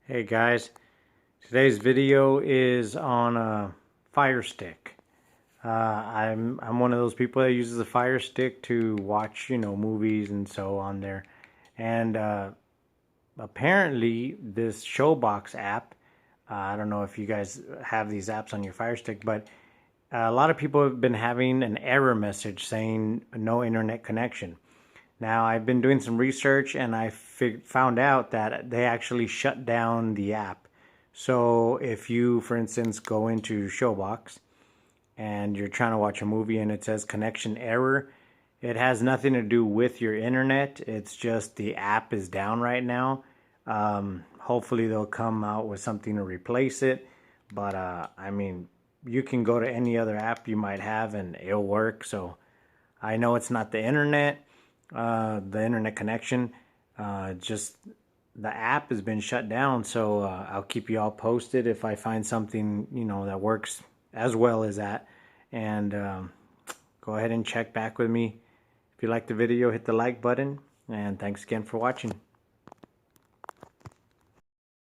Hey guys, today's video is on a Fire Stick. I'm one of those people that uses a Fire Stick to watch, movies and so on there. And apparently this Showbox app, I don't know if you guys have these apps on your Fire Stick, but a lot of people have been having an error message saying no internet connection. Now, I've been doing some research and I found out that they actually shut down the app. So if you, for instance, go into Showbox and you're trying to watch a movie and it says connection error, it has nothing to do with your internet. It's just the app is down right now. Hopefully they'll come out with something to replace it. But I mean, you can go to any other app you might have and it'll work. So I know it's not the internet connection, just the app has been shut down. So I'll keep you all posted if I find something that works as well as that. And go ahead and check back with me. If you like the video, hit the like button, and thanks again for watching.